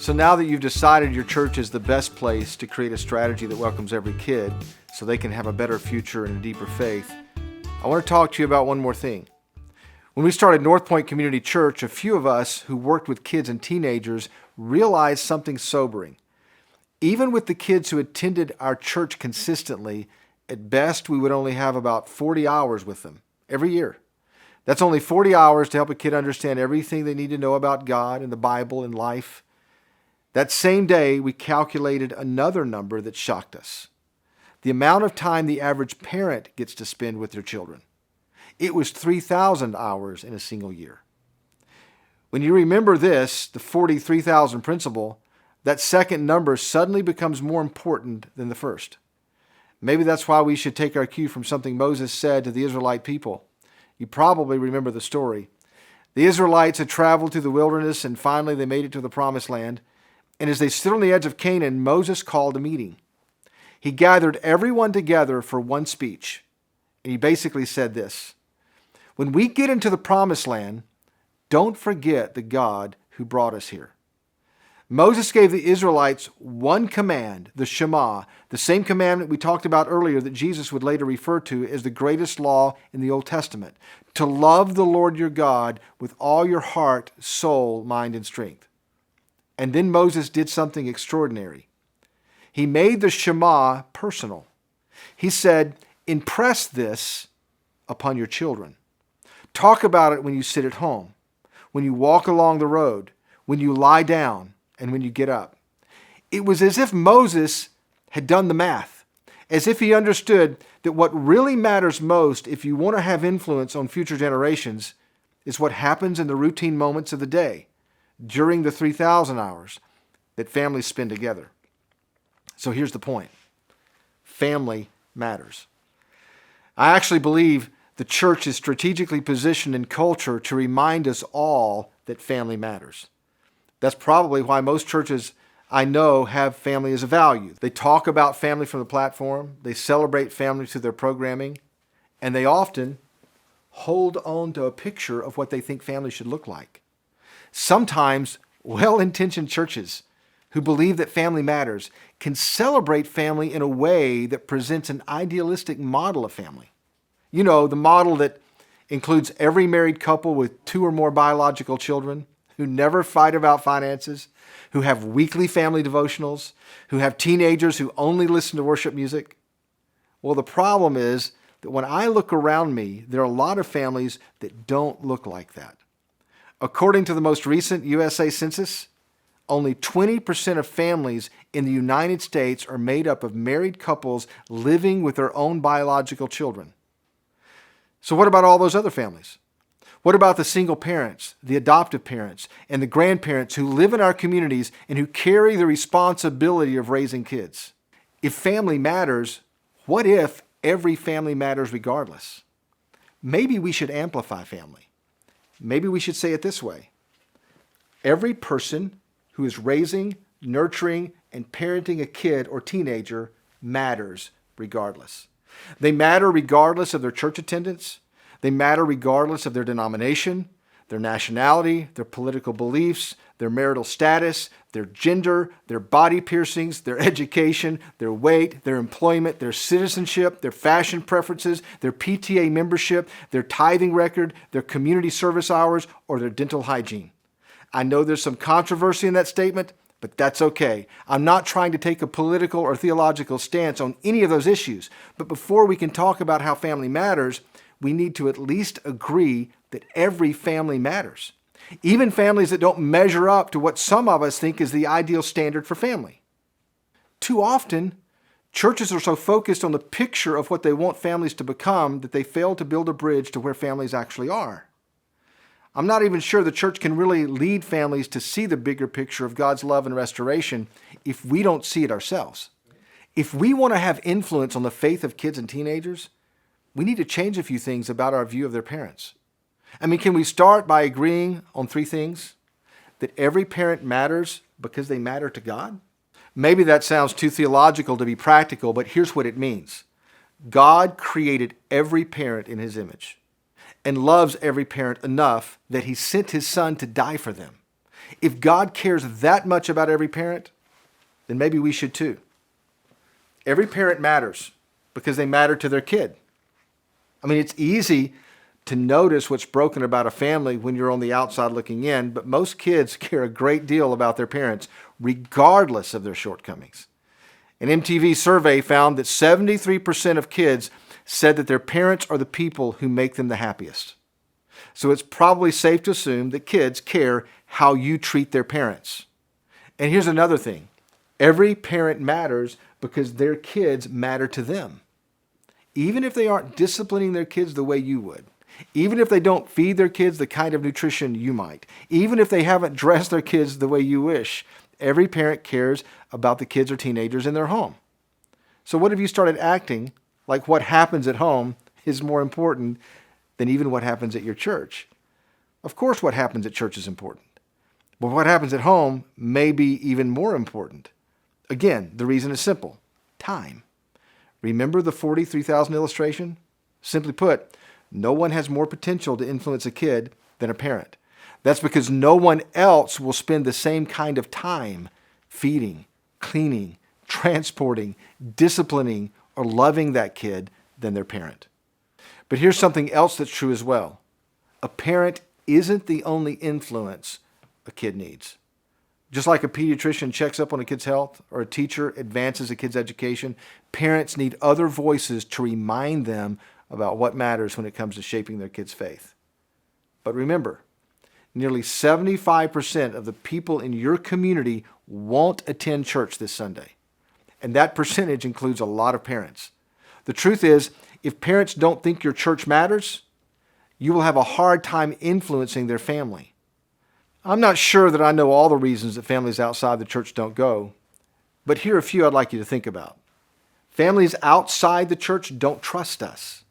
So now that you've decided your church is the best place to create a strategy that welcomes every kid so they can have a better future and a deeper faith, I want to talk to you about one more thing. When we started North Point Community Church, a few of us who worked with kids and teenagers realized something sobering. Even with the kids who attended our church consistently, at best we would only have about 40 hours with them every year. That's only 40 hours to help a kid understand everything they need to know about God and the Bible and life. That same day, we calculated another number that shocked us. The amount of time the average parent gets to spend with their children. It was 3,000 hours in a single year. When you remember this, the 43,000 principle, that second number suddenly becomes more important than the first. Maybe that's why we should take our cue from something Moses said to the Israelite people. You probably remember the story. The Israelites had traveled through the wilderness and finally they made it to the promised land. And as they stood on the edge of Canaan, Moses called a meeting. He gathered everyone together for one speech. And he basically said this: when we get into the promised land, don't forget the God who brought us here. Moses gave the Israelites one command, the Shema, the same commandment we talked about earlier that Jesus would later refer to as the greatest law in the Old Testament, to love the Lord your God with all your heart, soul, mind, and strength. And then Moses did something extraordinary. He made the Shema personal. He said, impress this upon your children. Talk about it when you sit at home, when you walk along the road, when you lie down, and when you get up. It was as if Moses had done the math, as if he understood that what really matters most if you want to have influence on future generations is what happens in the routine moments of the day, during the 3,000 hours that families spend together. So here's the point. Family matters. I actually believe the church is strategically positioned in culture to remind us all that family matters. That's probably why most churches I know have family as a value. They talk about family from the platform, they celebrate family through their programming, and they often hold on to a picture of what they think family should look like. Sometimes well-intentioned churches who believe that family matters can celebrate family in a way that presents an idealistic model of family. You know, the model that includes every married couple with 2 or more biological children, who never fight about finances, who have weekly family devotionals, who have teenagers who only listen to worship music. Well, the problem is that when I look around me, there are a lot of families that don't look like that. According to the most recent USA Census, only 20% of families in the United States are made up of married couples living with their own biological children. So what about all those other families? What about the single parents, the adoptive parents, and the grandparents who live in our communities and who carry the responsibility of raising kids? If family matters, what if every family matters regardless? Maybe we should amplify family. Maybe we should say it this way: every person who is raising, nurturing, and parenting a kid or teenager matters regardless. They matter regardless of their church attendance. They matter regardless of their denomination, their nationality, their political beliefs, their marital status, their gender, their body piercings, their education, their weight, their employment, their citizenship, their fashion preferences, their PTA membership, their tithing record, their community service hours, or their dental hygiene. I know there's some controversy in that statement, but that's okay. I'm not trying to take a political or theological stance on any of those issues. But before we can talk about how family matters, we need to at least agree that every family matters. Even families that don't measure up to what some of us think is the ideal standard for family. Too often, churches are so focused on the picture of what they want families to become that they fail to build a bridge to where families actually are. I'm not even sure the church can really lead families to see the bigger picture of God's love and restoration if we don't see it ourselves. If we want to have influence on the faith of kids and teenagers, we need to change a few things about our view of their parents. I mean, can we start by agreeing on 3 things? That every parent matters because they matter to God? Maybe that sounds too theological to be practical, but here's what it means. God created every parent in His image and loves every parent enough that He sent His Son to die for them. If God cares that much about every parent, then maybe we should too. Every parent matters because they matter to their kid. I mean, it's easy to notice what's broken about a family when you're on the outside looking in, but most kids care a great deal about their parents, regardless of their shortcomings. An MTV survey found that 73% of kids said that their parents are the people who make them the happiest. So it's probably safe to assume that kids care how you treat their parents. And here's another thing. Every parent matters because their kids matter to them. Even if they aren't disciplining their kids the way you would, even if they don't feed their kids the kind of nutrition you might, even if they haven't dressed their kids the way you wish, every parent cares about the kids or teenagers in their home. So what if you started acting like what happens at home is more important than even what happens at your church? Of course, what happens at church is important. But what happens at home may be even more important. Again, the reason is simple. Time. Remember the 43,000 illustration? Simply put, no one has more potential to influence a kid than a parent. That's because no one else will spend the same kind of time feeding, cleaning, transporting, disciplining, or loving that kid than their parent. But here's something else that's true as well. A parent isn't the only influence a kid needs. Just like a pediatrician checks up on a kid's health or a teacher advances a kid's education, parents need other voices to remind them about what matters when it comes to shaping their kids' faith. But remember, nearly 75% of the people in your community won't attend church this Sunday. And that percentage includes a lot of parents. The truth is, if parents don't think your church matters, you will have a hard time influencing their family. I'm not sure that I know all the reasons that families outside the church don't go, but here are a few I'd like you to think about. Families outside the church don't trust us.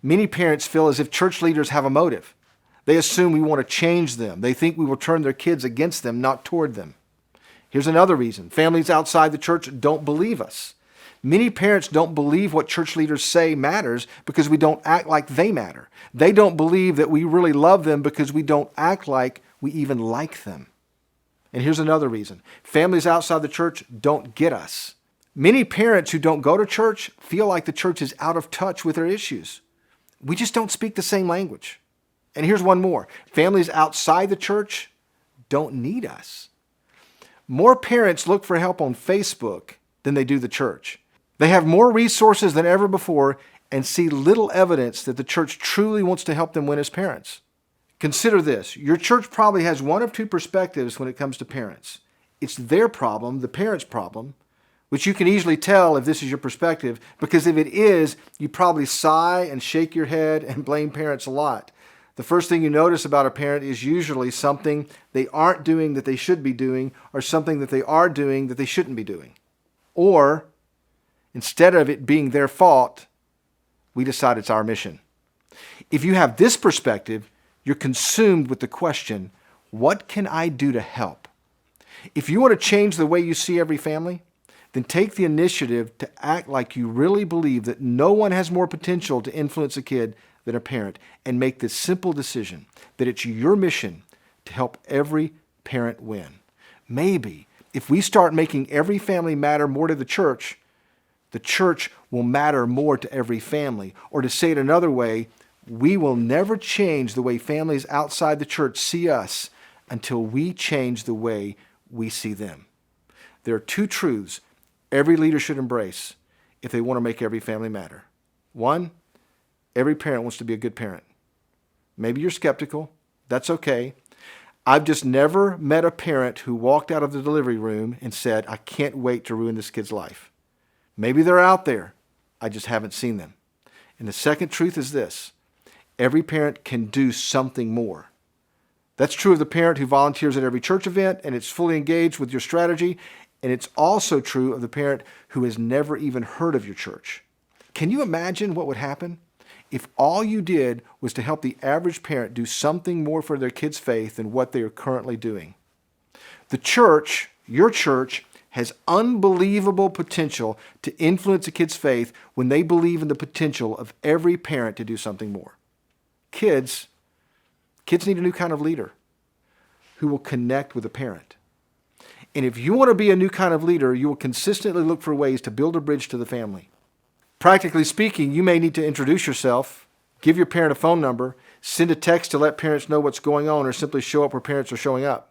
Many parents feel as if church leaders have a motive. They assume we want to change them. They think we will turn their kids against them, not toward them. Here's another reason. Families outside the church don't believe us. Many parents don't believe what church leaders say matters because we don't act like they matter. They don't believe that we really love them because we don't act like we even like them. And here's another reason. Families outside the church don't get us. Many parents who don't go to church feel like the church is out of touch with their issues. We just don't speak the same language. And here's one more. Families outside the church don't need us. More parents look for help on Facebook than they do the church. They have more resources than ever before and see little evidence that the church truly wants to help them win as parents. Consider this. Your church probably has one of two perspectives when it comes to parents. It's their problem, the parent's problem, which you can easily tell if this is your perspective, because if it is, you probably sigh and shake your head and blame parents a lot. The first thing you notice about a parent is usually something they aren't doing that they should be doing, or something that they are doing that they shouldn't be doing. Or, instead of it being their fault, we decide it's our mission. If you have this perspective, you're consumed with the question, what can I do to help? If you want to change the way you see every family, then take the initiative to act like you really believe that no one has more potential to influence a kid than a parent, and make this simple decision that it's your mission to help every parent win. Maybe if we start making every family matter more to the church will matter more to every family. Or to say it another way, we will never change the way families outside the church see us until we change the way we see them. There are two truths every leader should embrace if they want to make every family matter. One, every parent wants to be a good parent. Maybe you're skeptical. That's okay. I've just never met a parent who walked out of the delivery room and said, I can't wait to ruin this kid's life. Maybe they're out there. I just haven't seen them. And the second truth is this. Every parent can do something more. That's true of the parent who volunteers at every church event and is fully engaged with your strategy. And it's also true of the parent who has never even heard of your church. Can you imagine what would happen if all you did was to help the average parent do something more for their kid's faith than what they are currently doing? The church, your church, has unbelievable potential to influence a kid's faith when they believe in the potential of every parent to do something more. Kids need a new kind of leader. who will connect with a parent. And if you want to be a new kind of leader, you will consistently look for ways to build a bridge to the family. Practically speaking, you may need to introduce yourself, give your parent a phone number, send a text to let parents know what's going on, or simply show up where parents are showing up.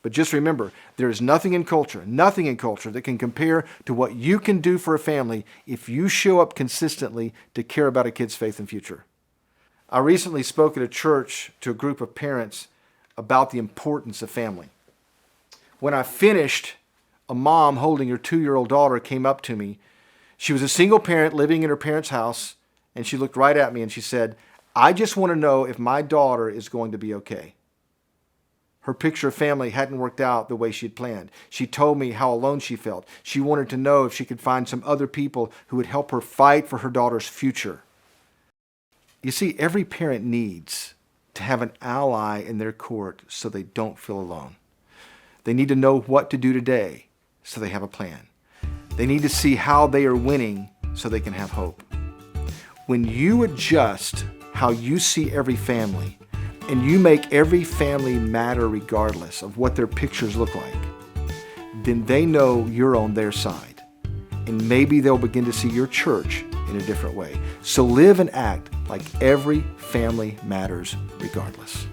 But just remember, there is nothing in culture that can compare to what you can do for a family if you show up consistently to care about a kid's faith and future. I recently spoke at a church to a group of parents about the importance of family. When I finished, a mom holding her 2-year-old daughter came up to me. She was a single parent living in her parents' house, and she looked right at me and she said, "I just want to know if my daughter is going to be okay." Her picture of family hadn't worked out the way she had planned. She told me how alone she felt. She wanted to know if she could find some other people who would help her fight for her daughter's future. You see, every parent needs to have an ally in their court so they don't feel alone. They need to know what to do today so they have a plan. They need to see how they are winning so they can have hope. When you adjust how you see every family, and you make every family matter regardless of what their pictures look like, then they know you're on their side. And maybe they'll begin to see your church in a different way. So live and act like every family matters regardless.